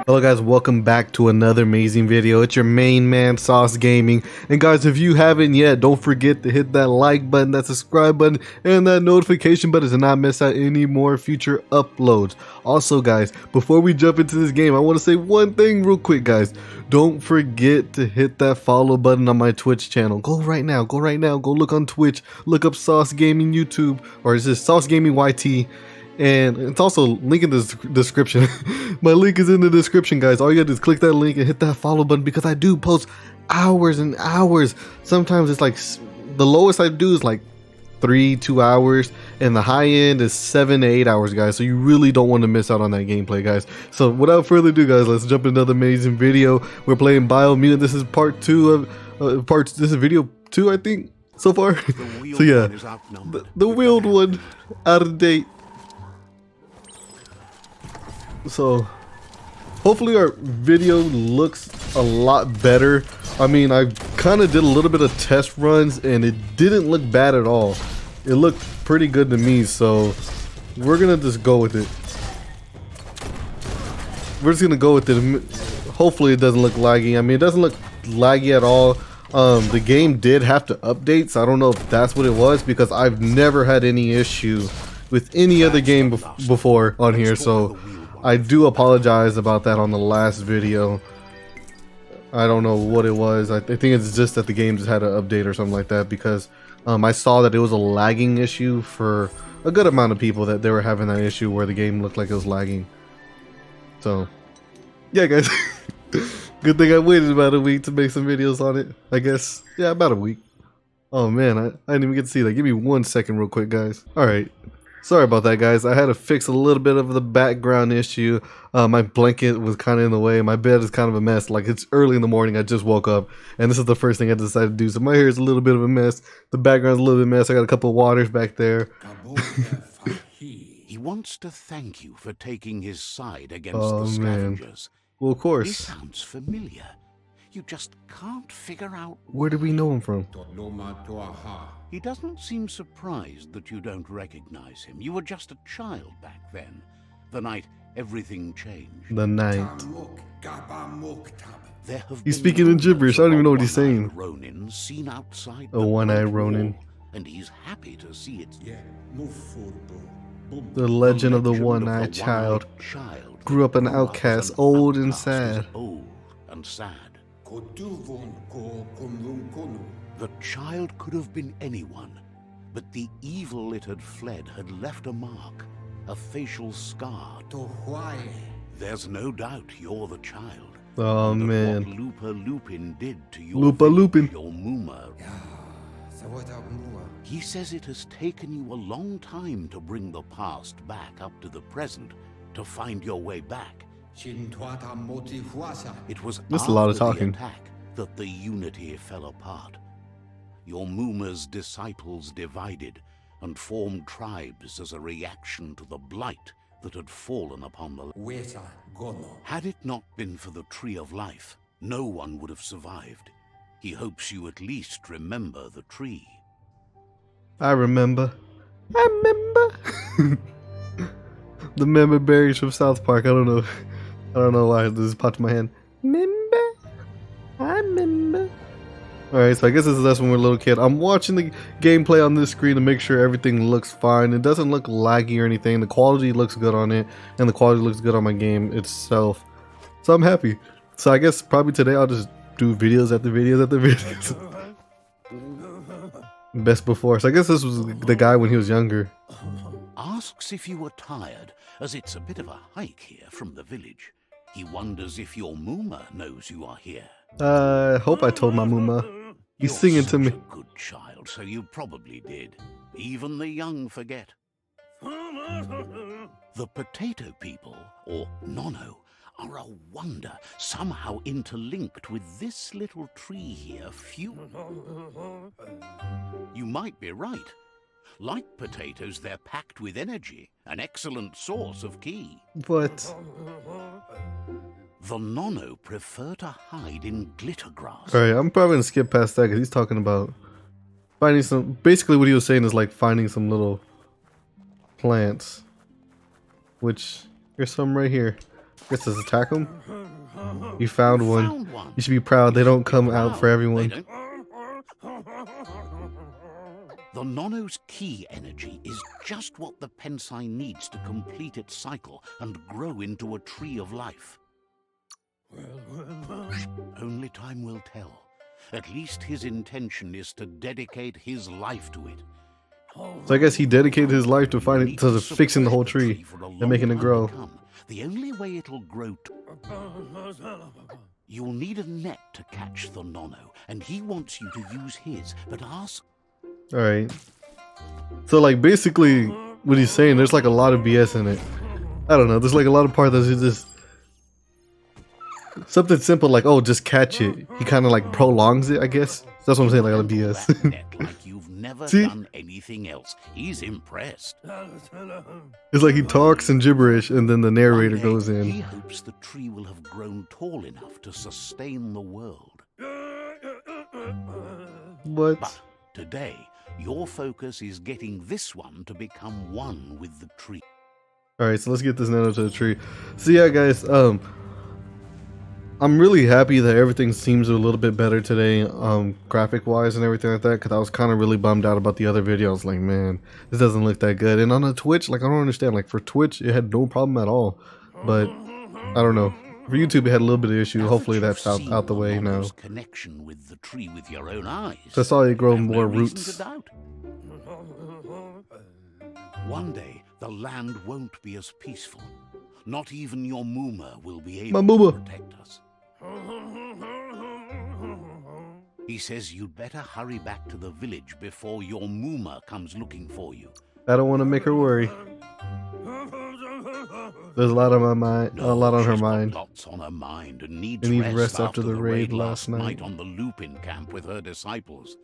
Hello guys, welcome back to another amazing video. It's your main man Sauce Gaming, and guys, if you haven't yet, don't forget to hit that like button, that subscribe button, and that notification button to not miss out any more future uploads. Also guys, before we jump into this game, I want to say one thing real quick guys. Don't forget to hit that follow button on my Twitch channel. Go right now, go look on Twitch, look up Sauce Gaming YouTube, or is this Sauce Gaming YT? And it's also link in the description. My link is in the description guys. All you gotta do is click that link and hit that follow button, because I do post hours and hours. Sometimes it's like the lowest I do is like 2 hours, and the high end is 7 to 8 hours guys. So you really don't want to miss out on that gameplay guys. So without further ado guys, let's jump into another amazing video. We're playing Biomutant. This is part 2 of this is video 2 I think so far. So yeah, the wheeled one out of date. So hopefully our video looks a lot better. I mean, I kind of did a little bit of test runs and it didn't look bad at all. It looked pretty good to me, so we're gonna just go with it. We're just gonna go with it. Hopefully it doesn't look laggy. I mean, it doesn't look laggy at all. The game did have to update, so I don't know if that's what it was, because I've never had any issue with any other game before on here, so I do apologize about that on the last video. I don't know what it was. I think it's just that the game just had an update or something like that, because I saw that it was a lagging issue for a good amount of people, that they were having that issue where the game looked like it was lagging. So yeah guys, good thing I waited about a week to make some videos on it, I guess. Yeah, about a week. Oh man, I didn't even get to see that. Give me 1 second real quick guys. Alright. Sorry about that guys, I had to fix a little bit of the background issue. My blanket was kind of in the way, my bed is kind of a mess. Like, it's early in the morning, I just woke up, and this is the first thing I decided to do. So my hair is a little bit of a mess, the background's a little bit of a mess, I got a couple of waters back there. He wants to thank you for taking his side against the scavengers. Man. Well, of course. This sounds familiar. You just can't figure out where do we know him from? He doesn't seem surprised that you don't recognize him. You were just a child back then. The night everything changed. The night. There have he's speaking in gibberish. I don't even know what he's saying. Ronin seen outside a one-eyed Ronin. And he's happy to see it. The legend of the one-eyed child. Grew up an outcast, old and sad. Old and sad. The child could have been anyone, but the evil it had fled had left a mark, a facial scar. There's no doubt you're the child. Oh man. What Lupa Lupin did to your Muma. He says it has taken you a long time to bring the past back up to the present, to find your way back. It was a lot of talking. The attack that the unity fell apart. Your Muma's disciples divided and formed tribes as a reaction to the blight that had fallen upon the land. Had it not been for the Tree of Life, no one would have survived. He hopes you at least remember the tree. I remember. The member berries from South Park. I don't know why this popped in my hand. I remember. Alright, so I guess this is us when we're a little kid. I'm watching the gameplay on this screen to make sure everything looks fine. It doesn't look laggy or anything. The quality looks good on it, and the quality looks good on my game itself. So I'm happy. So I guess probably today I'll just do videos after videos after videos. Best before. So I guess this was the guy when he was younger. Asks if you were tired, as it's a bit of a hike here from the village. He wonders if your Muma knows you are here. I hope I told my Muma. He's singing to me. You're such a good child, so you probably did. Even the young forget. The potato people, or Nono, are a wonder, somehow interlinked with this little tree here. You might be right. Like potatoes, they're packed with energy, an excellent source of ki. But the Nono prefer to hide in glittergrass. Alright, I'm probably gonna skip past that because he's talking about Finding some, basically what he was saying is like finding some little plants, which there's some right here. Guess let's attack them. You found one. You should be proud. They don't come out for everyone. The Nono's key energy is just what the Pensai needs to complete its cycle and grow into a tree of life. Only time will tell. At least his intention is to dedicate his life to it. So I guess he dedicated his life to finding, to fixing the whole tree and making it grow. The only way it'll grow. You'll need a net to catch the Nono, and he wants you to use his. But ask. All right. So like basically, what he's saying, there's like a lot of BS in it. I don't know. There's like a lot of parts that's just something simple like, oh, just catch it. He kind of like prolongs it, I guess. That's what I'm saying, like a lot of BS. Like you've never See? done anything else. He's impressed. It's like he talks in gibberish and then the narrator goes He in. hopes the tree will have grown tall enough to sustain the world. What? But today, your focus is getting this one to become one with the tree. All right, so let's get this Nano to the tree. So yeah, guys, I'm really happy that everything seems a little bit better today, graphic wise and everything like that, because I was kind of really bummed out about the other video. I was like, man, this doesn't look that good. And on the Twitch, like, I don't understand, like for Twitch it had no problem at all, but I don't know, for YouTube it had a little bit of issue. Hopefully that's out the way now. Connection with the tree with your own eyes. So I saw you grow Have no more reason roots. to doubt. One day the land won't be as peaceful. Not even your Muma will be able to protect us. He says you'd better hurry back to the village before your Muma comes looking for you. I don't want to make her worry. There's a lot on my mind, a lot on her mind. Lots on her mind and needs rest after the raid last night on the Lupin camp with her disciples.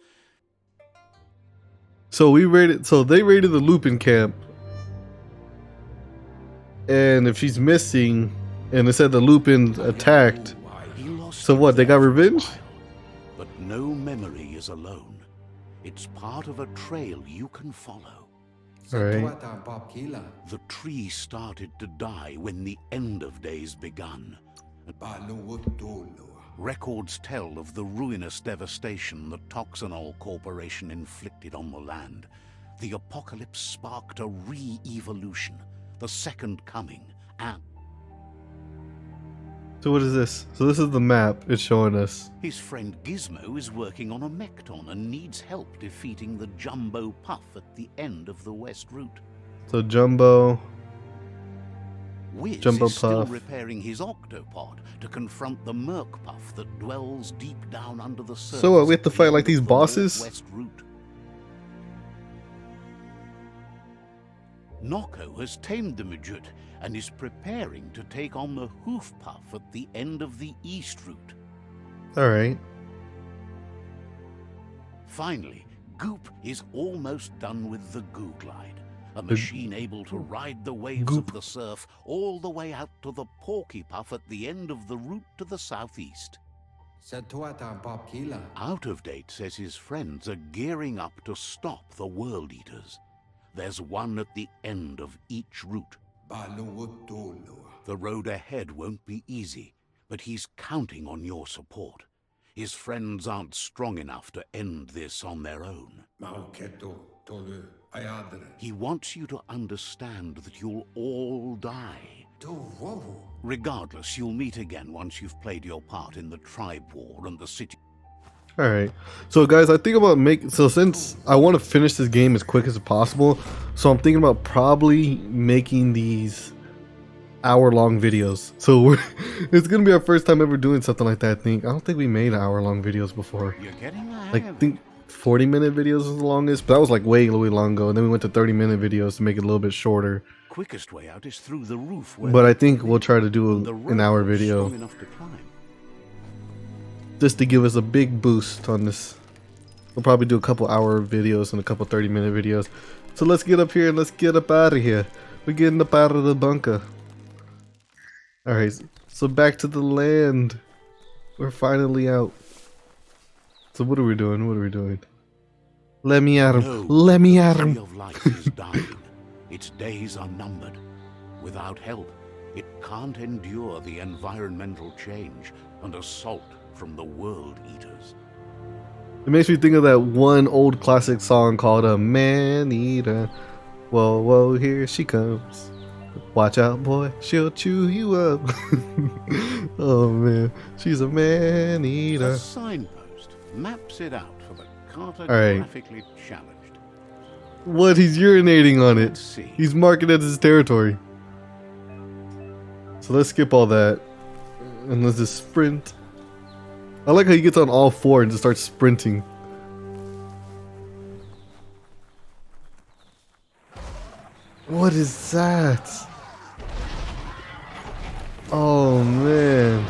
So they raided the Lupin camp. And if she's missing, and it said the Lupin attacked, so what, they got revenge? But no memory is alone. It's part of a trail you can follow. Alright. The tree started to die when the end of days begun. Records tell of the ruinous devastation the Toxanol Corporation inflicted on the land. The apocalypse sparked a re-evolution, the second coming, and So what is this? So this is the map it's showing us. his friend Gizmo is working on a Mekton and needs help defeating the Jumbo Puff at the end of the West Route. So Jumbo. Wiz Jumbo is still Puff. repairing his octopod to confront the Merc Puff that dwells deep down under the surface. So what, we have to at the fight end like these of the bosses? Northwest Route. Noko has tamed the Midget and is preparing to take on the Hoof Puff at the end of the East Route. Alright. Finally, Goop is almost done with the Goo Glide, a machine able to ride the waves Goop. of the surf all the way out to the Porky Puff at the end of the route to the southeast. Out of Date says his friends are gearing up to stop the World Eaters. There's one at the end of each route. The road ahead won't be easy, but he's counting on your support. His friends aren't strong enough to end this on their own. He wants you to understand that you'll all die. Regardless, you'll meet again once you've played your part in the tribe war and the city. Alright. So guys, I think about since I want to finish this game as quick as possible, so I'm thinking about probably making these hour-long videos. So it's gonna be our first time ever doing something like that. I don't think we made hour-long videos before. You're getting the hang Like, I of it. think 40-minute videos was the longest, but that was like way long ago. And then we went to 30-minute videos to make it a little bit shorter. Quickest way out is through the roof. Where But I think we'll try to do the an hour rope is video strong enough to climb. just to give us a big boost on this. We'll probably do a couple hour videos and a couple 30-minute videos. So let's get up here and let's get up out of here. We're getting up out of the bunker. Alright, so back to the land. We're finally out. So what are we doing? What are we doing? Let me at him. Know Let me the at tree him. of life is dying. Its days are numbered. Without help, it can't endure the environmental change and assault from the world eaters. It makes me think of that one old classic song called "A Man Eater." Whoa, whoa, here she comes. Watch out, boy, she'll chew you up. Oh man, she's a man eater. A signpost maps it out for the Alright. cartographically challenged. What? He's urinating on it. Let's see. He's marking it as his territory. So let's skip all that. And let's just sprint. I like how he gets on all four and just starts sprinting. What is that? Oh man.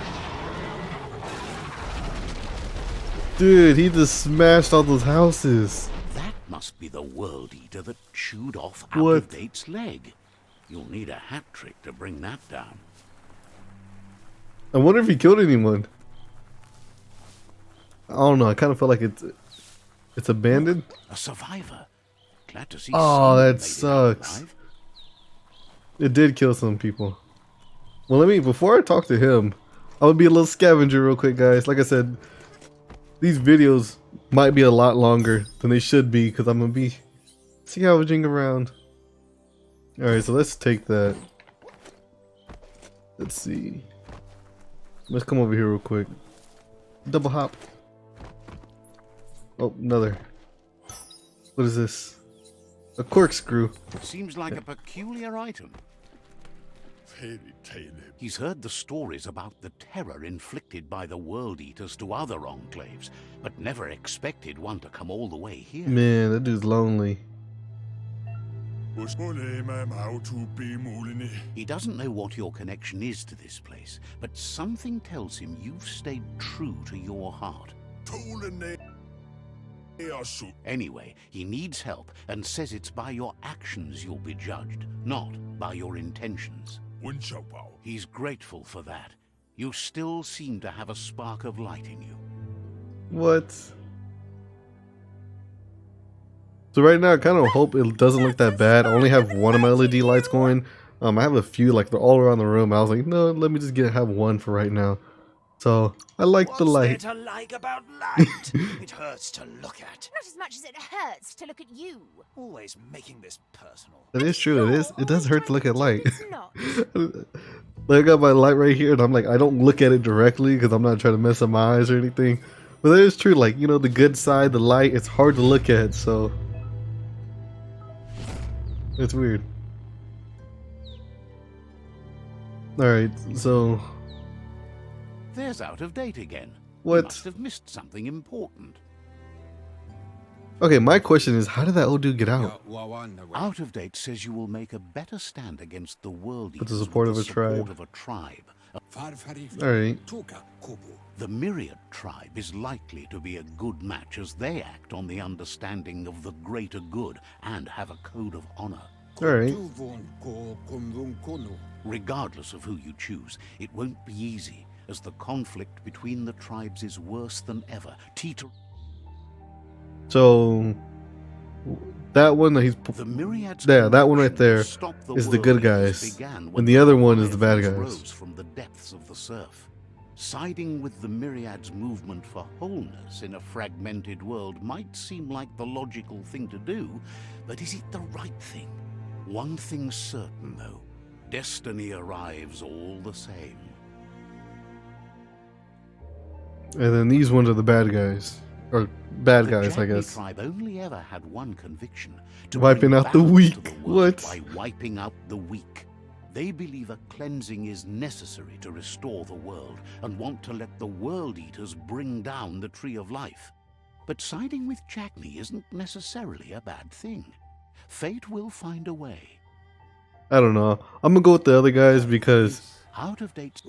Dude, he just smashed all those houses. That must be the world eater that chewed off What? Out-of-Date's leg. You'll need a hat trick to bring that down. I wonder if he killed anyone. I don't know. I kind of feel like it's abandoned. A survivor. Glad to see. Oh, someone that made it out sucks. alive. It did kill some people. Well, before I talk to him, I'm gonna be a little scavenger real quick, guys. Like I said, these videos might be a lot longer than they should be because I'm gonna be scavenging around. Alright, so let's take that. Let's see. Let's come over here real quick. Double hop. Oh, another. What is this? A corkscrew. Seems like a peculiar item. He's heard the stories about the terror inflicted by the world eaters to other enclaves, but never expected one to come all the way here. Man, that dude's lonely. He doesn't know what your connection is to this place, but something tells him you've stayed true to your heart. Anyway, he needs help and says it's by your actions you'll be judged, not by your intentions. He's grateful for that. You still seem to have a spark of light in you. What? So right now I kind of hope it doesn't look that bad. I only have one of my LED lights going. I have a few, like they're all around the room. I was like, no, let me just have one for right now. So I like the light. What's there to like about light? It hurts to look at. Not as much as it hurts to look at you. Always making this personal. That is true. It does hurt to look at light. It's not. Like I got my light right here, and I'm like, I don't look at it directly because I'm not trying to mess up my eyes or anything. But that is true. Like, you know, the good side, the light, it's hard to look at. So it's weird. All right, so. There's Out of Date again. What? You must have missed something important. Okay, my question is, how did that old dude get out? Out of Date says you will make a better stand against the world With the eaters support of a tribe. Alright. The Myriad tribe is likely to be a good match as they act on the understanding of the greater good and have a code of honor. Alright. Regardless of who you choose, it won't be easy, as the conflict between the tribes is worse than ever. So that one that he's the Myriad's that one right there is the good guys, and the other one is the bad guys. Rose from the depths of the surf. Siding with the Myriad's movement for wholeness in a fragmented world might seem like the logical thing to do, but is it the right thing? One thing's certain, though. Destiny arrives all the same. And then these ones are the bad guys. Or bad guys, I guess. The tribe only ever had one conviction: to wiping bring out the balance weak. to the world What? by wiping out the weak. They believe a cleansing is necessary to restore the world and want to let the world eaters bring down the tree of life. But siding with Jackney isn't necessarily a bad thing. Fate will find a way. I don't know. I'm gonna go with the other guys because Out of Date.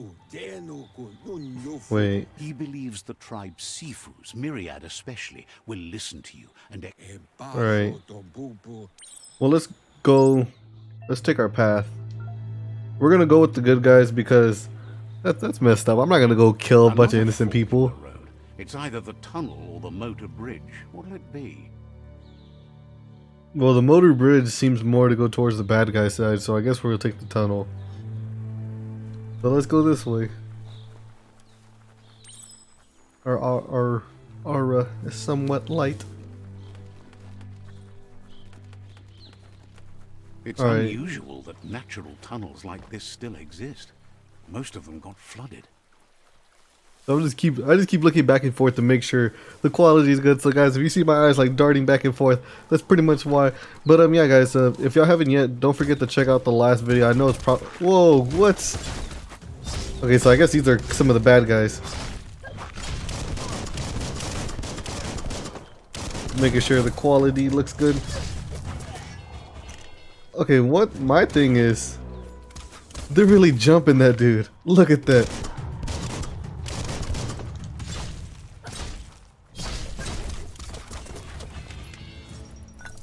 wait. He believes the tribe Sifu's, Myriad especially, will listen to you and Alright. Well, let's go. Let's take our path. We're gonna go with the good guys because that's messed up. I'm not gonna go kill a bunch of Another innocent fork in people. the road. It's either the tunnel or the motor bridge. What'll it be? Well, the motor bridge seems more to go towards the bad guy side, so I guess we're gonna take the tunnel. So let's go this way. Our aura is somewhat light. It's All right. unusual that natural tunnels like this still exist. Most of them got flooded. So I just keep looking back and forth to make sure the quality is good. So guys, if you see my eyes like darting back and forth, that's pretty much why. But yeah guys, if y'all haven't yet, don't forget to check out the last video. I know it's whoa, what's okay, so I guess these are some of the bad guys. Making sure the quality looks good. Okay, what my thing is, they're really jumping that dude. Look at that.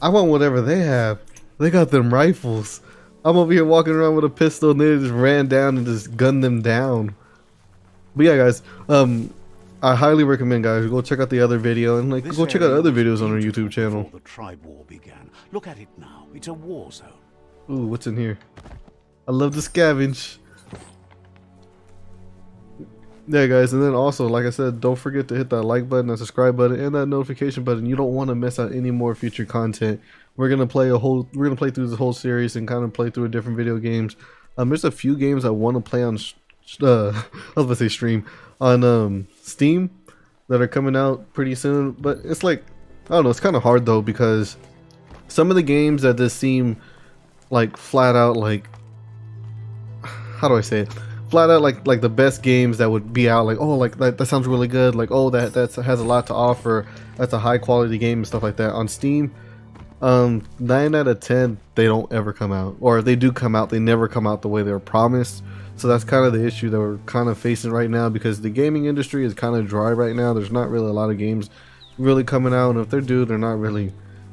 I want whatever they have. They got them rifles. I'm over here walking around with a pistol and they just ran down and just gunned them down. But yeah guys, I highly recommend guys go check out the other video and go check out other videos on our YouTube channel. Before the tribe war began. Look at it now. It's a war zone. Ooh, what's in here? I love to scavenge. Yeah guys, and then also like I said, don't forget to hit that like button, that subscribe button, and that notification button. You don't want to miss out any more future content. We're gonna play through this whole series and kind of play through different video games. There's a few games I want to play on I was about to say stream on Steam that are coming out pretty soon, but it's like I don't know, it's kind of hard though because some of the games that just seem like flat out like, how do I say it? Flat out like the best games that would be out, like oh like that sounds really good, like oh that has a lot to offer, that's a high quality game and stuff like that. On Steam, 9 out of 10 they don't ever come out, or if they do come out, they never come out the way they were promised. So that's kind of the issue that we're kind of facing right now, because the gaming industry is kind of dry right now. There's not really a lot of games really coming out, and if they do, they're not really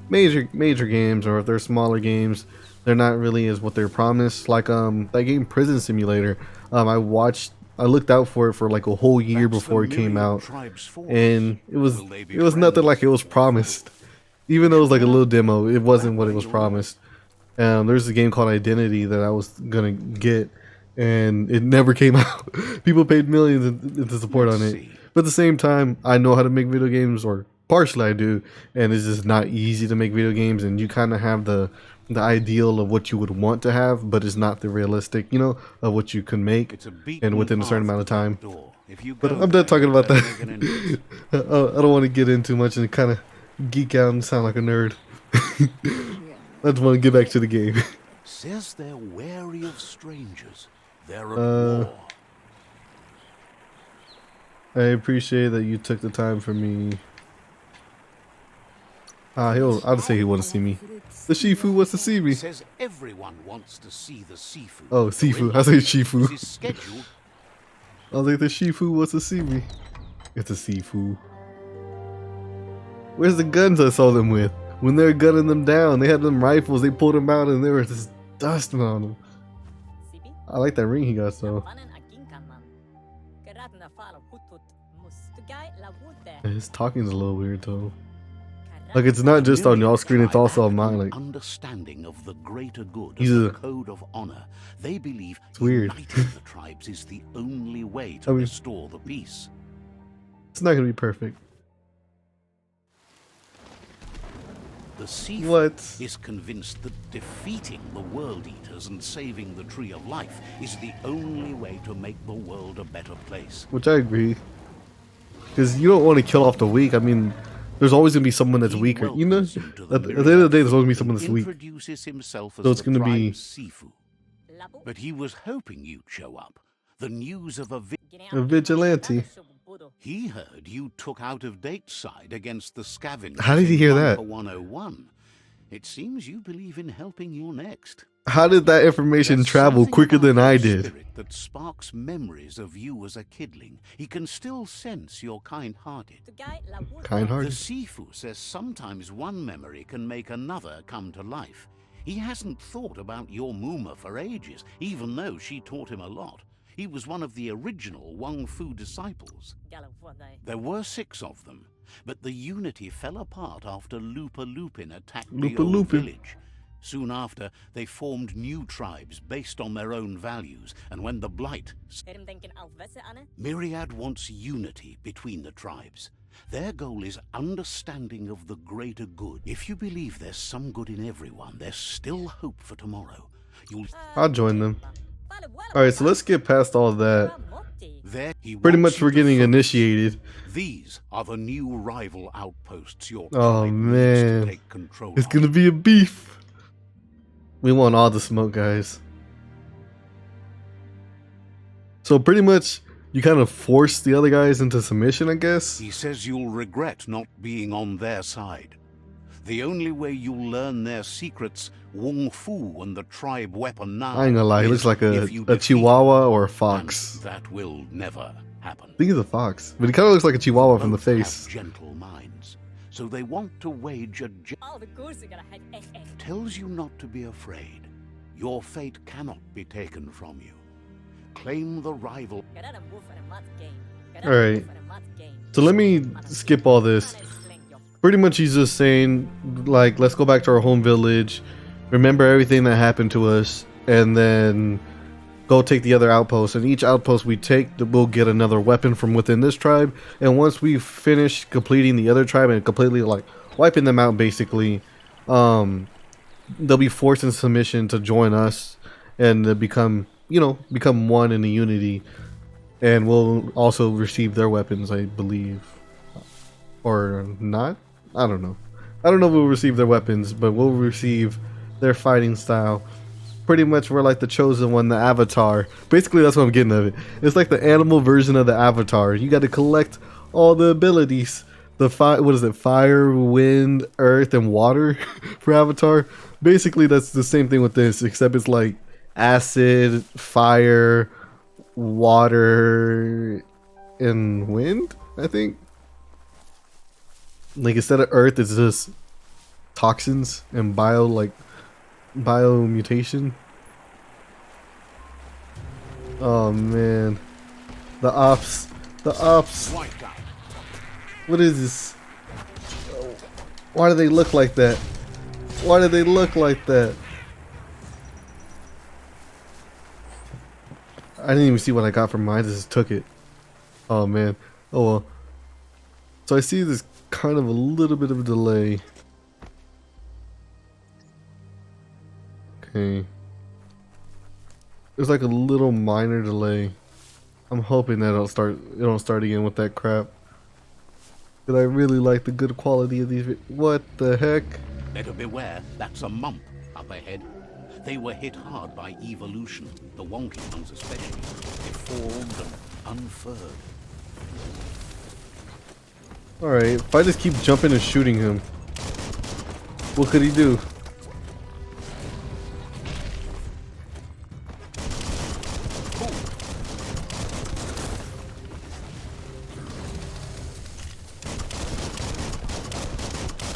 major games, or if they're smaller games, they're not really as what they're promised. Like that game Prison Simulator, I looked out for it for like a whole year before it came out, and it was nothing like it was promised. Even though it was like a little demo, it wasn't what it was promised. There's a game called Identity that I was gonna get, and it never came out. People paid millions into support on it, but at the same time, I know how to make video games, or partially I do, and it's just not easy to make video games, and you kind of have the ideal of what you would want to have, but it's not the realistic, you know, of what you can make and within a certain amount of time. But I'm done talking about that. I don't want to get in too much and kind of geek out and sound like a nerd. I just want to get back to the game. Says they're wary of strangers. They're at war. I appreciate that you took the time for me. I'll just say he wants to see me. The Shifu wants to see me. Says everyone wants to see the Sifu. Oh, Sifu. I say Shifu. It's scheduled. I was like, the Shifu wants to see me. It's a Sifu. Where's the guns I saw them with? When they were gunning them down, they had them rifles, they pulled them out and they were just dusting on them. I like that ring he got, so. His talking's a little weird though. Like it's not just on y'all screen, it's also on mine. Like understanding of the greater good, he's the code of honor. They believe weird. Uniting the tribes is the only way to restore the peace. It's not gonna be perfect. The Sifu is convinced that defeating the World Eaters and saving the Tree of Life is the only way to make the world a better place. Which I agree. Because you don't want to kill off the weak. I mean, there's always going to be someone that's weaker. You know? At the end of the day, there's always going to be someone that's weak. So it's going to be Sifu. But he was hoping you'd show up. The news of a vigilante. He heard you took out-of-date side against the scavengers. How did he hear that? 101. It seems you believe in helping your next. How did that information travel quicker than I did? That sparks memories of you as a kidling. He can still sense you're kind-hearted. Kind-hearted? The Sifu says sometimes one memory can make another come to life. He hasn't thought about your Muma for ages, even though she taught him a lot. He was one of the original WUNG-FU disciples. There were 6 of them, But the unity fell apart after Lupin attacked the Lupin. old village. Soon after, they formed new tribes based on their own values, and when the Blight... Myriad wants unity between the tribes. Their goal is understanding of the greater good. If you believe there's some good in everyone, there's still hope for tomorrow. I'll join them. Alright, so let's get past all that. Pretty much we're getting initiated. These are the new rival outposts your Oh tribe needs man, to take control it's of. gonna be a beef. We want all the smoke, guys. So pretty much you kind of force the other guys into submission, I guess. He says you'll regret not being on their side. The only way you'll learn their secrets, WUNG-FU and the tribe weapon now. I ain't gonna lie, he looks like a chihuahua or a fox. That will never happen. I think he's a fox, but he kind of looks like a chihuahua from the Both have face. gentle minds, so they want to wage a tells you not to be afraid. Your fate cannot be taken from you. Claim the rival. Alright, so let me skip all this. Pretty much he's just saying, like, let's go back to our home village, remember everything that happened to us, and then go take the other outposts. And each outpost we take, we'll get another weapon from within this tribe. And once we finish completing the other tribe and completely, like, wiping them out, basically, they'll be forced in submission to join us and become, you know, become one in the unity. And we'll also receive their weapons, I believe. Or not? I don't know. I don't know if we'll receive their weapons, but we'll receive their fighting style. Pretty much we're like the chosen one, the avatar. Basically that's what I'm getting of it. It's like the animal version of the avatar. You got to collect all the abilities. The what is it? Fire, wind, earth, and water for avatar. Basically that's the same thing with this, except it's like acid, fire, water, and wind, I think. Like instead of earth, it's just toxins and biomutation. Oh man, the ops. What is this? Why do they look like that? Why do they look like that? I didn't even see what I got from mine. I just took it. Oh man. Oh well. So I see this kind of a little bit of a delay. Okay. There's like a little minor delay. I'm hoping that it don't start again with that crap. But I really like the good quality of these. What the heck? Better beware, that's a mump up ahead. They were hit hard by evolution, the wonky ones especially. Deformed and unfurred. Alright, if I just keep jumping and shooting him, what could he do?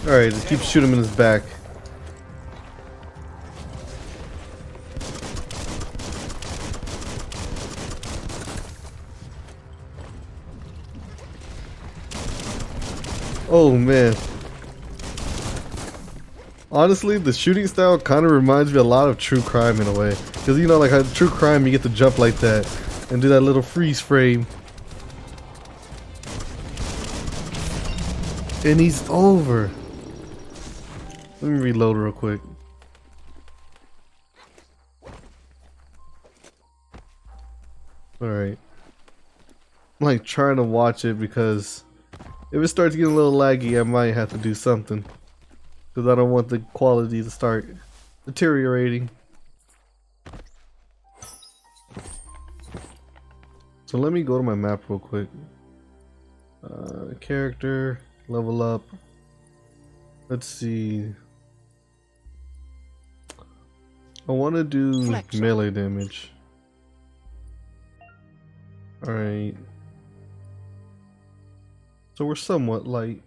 Alright, just keep shooting him in his back. Oh man. Honestly, the shooting style kind of reminds me a lot of True Crime in a way. Because you know, like True Crime, you get to jump like that and do that little freeze frame. And he's over. Let me reload real quick. Alright. I'm like trying to watch it because if it starts getting a little laggy, I might have to do something. Because I don't want the quality to start deteriorating. So let me go to my map real quick. Character, level up. Let's see. I want to do melee damage. Alright. So we're somewhat light.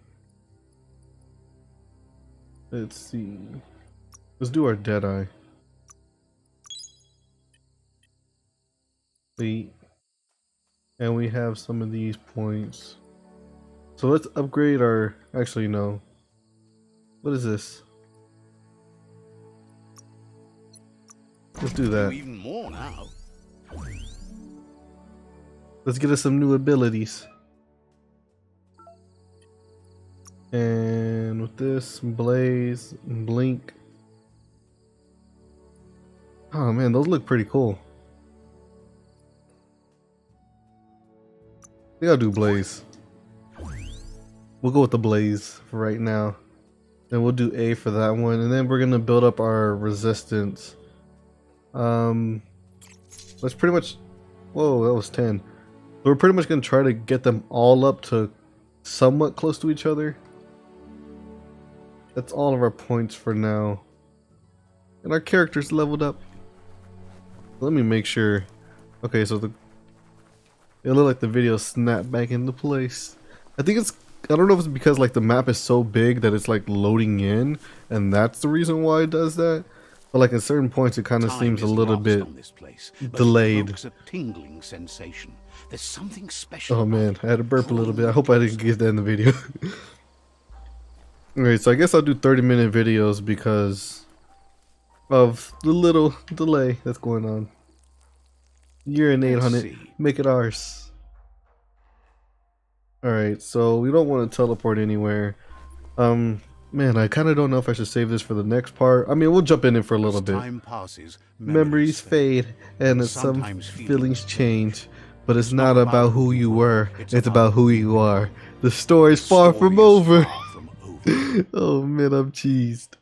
Let's see. Let's do our Deadeye. 8. And we have some of these points. So let's upgrade our. Actually, no. What is this? Let's do Do that. even more now. Let's get us some new abilities. And with this, Blaze, Blink. Oh man, those look pretty cool. I think I'll do Blaze. We'll go with the Blaze for right now. Then we'll do A for that one. And then we're going to build up our resistance. Let's pretty much... Whoa, that was 10. We're pretty much going to try to get them all up to somewhat close to each other. That's all of our points for now. And our character's leveled up. Let me make sure. Okay, so it looked like the video snapped back into place. I think it's... I don't know if it's because like the map is so big that it's like loading in, and that's the reason why it does that. But like at certain points, it kind of seems a little bit delayed. A tingling sensation. There's something special. Oh man, I had to burp a little bit. I hope I didn't get that in the video. Alright, so I guess I'll do 30-minute videos because of the little delay that's going on. Urinate on it. Make it ours. Alright, so we don't want to teleport anywhere. Man, I kind of don't know if I should save this for the next part. I mean, we'll jump in it for a little bit. Time passes, Memories fade, and some feelings change. But it's not about who you were, it's about who you are. The story's far from over. Oh man, I'm cheesed.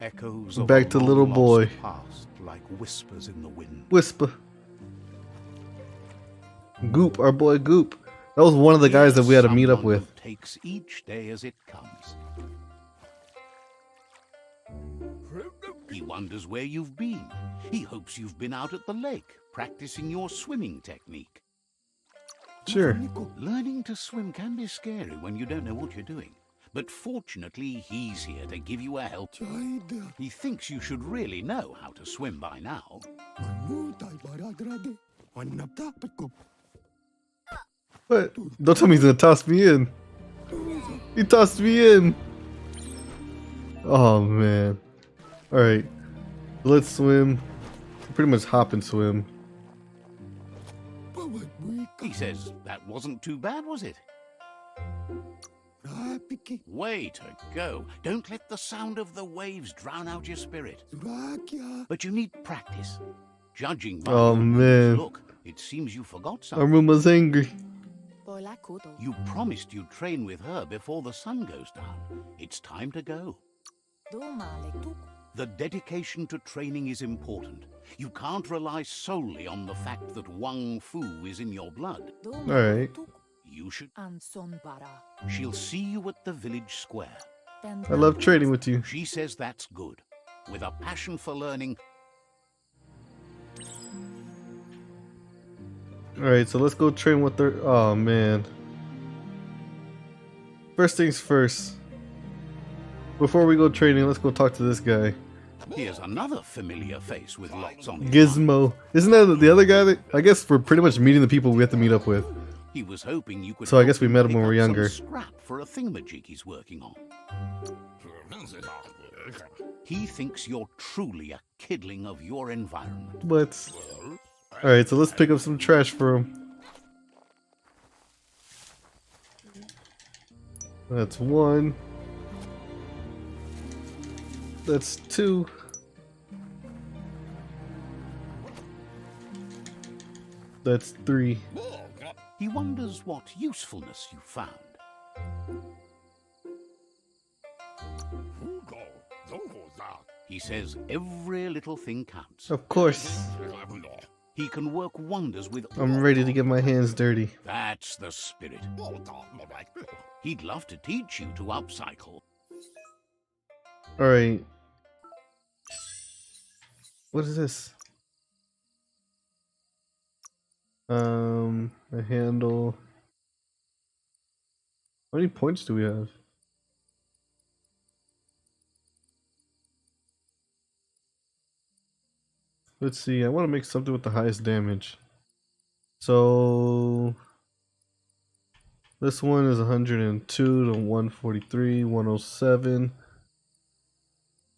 Echoes Back to little boy. Past, like whispers in the wind. Whisper. Goop, our boy Goop. That was one of the guys that we had to meet up with. Takes each day as it comes. He wonders where you've been. He hopes you've been out at the lake, practicing your swimming technique. Sure. Learning to swim can be scary when you don't know what you're doing. But fortunately, he's here to give you a help. He thinks you should really know how to swim by now. What? Don't tell me he's gonna toss me in. He tossed me in. Oh man. Alright. Let's swim. Pretty much hop and swim. He says that wasn't too bad, was it? Way to go. Don't let the sound of the waves drown out your spirit. But you need practice. Judging by Oh man. look, it seems you forgot something. Aruma's angry. You promised you'd train with her before the sun goes down. It's time to go. The dedication to training is important. You can't rely solely on the fact that WUNG-FU is in your blood. Alright. You should. She'll see you at the village square. I love training with you. She says that's good. With a passion for learning. Alright, so let's go train with her. Oh man. First things first. Before we go training, let's go talk to this guy. Here's another familiar face with lots on his Gizmo. Isn't that the other guy that... I guess we're pretty much meeting the people we have to meet up with. He was hoping you could. So I guess we met him when we were younger. Scrap for a thingamajig he's working on. He thinks you're truly a kidling of your environment. What? Alright, so let's pick up some trash for him. That's 1. That's 2. That's 3. He wonders what usefulness you found. He says every little thing counts. Of course. He can work wonders with. I'm ready to get my hands dirty. That's the spirit. He'd love to teach you to upcycle. Alright. What is this? A handle. How many points do we have? Let's see, I want to make something with the highest damage. So this one is 102 to 143, 107.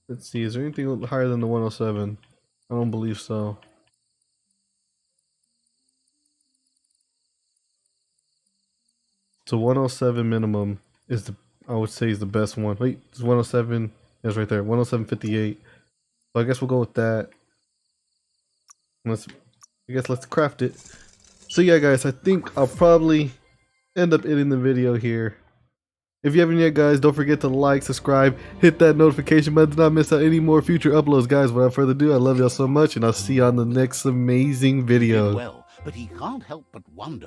Let's see, is there anything higher than the 107? I don't believe so. So 107 minimum is the, I would say, is the best one. Wait, it's 107. That's right there, 107.58. So I guess we'll go with that. Let's craft it. So yeah, guys, I think I'll probably end up ending the video here. If you haven't yet, guys, don't forget to like, subscribe, hit that notification button to not miss out any more future uploads, guys. Without further ado, I love y'all so much, and I'll see you on the next amazing video. Well, but he can't help but wonder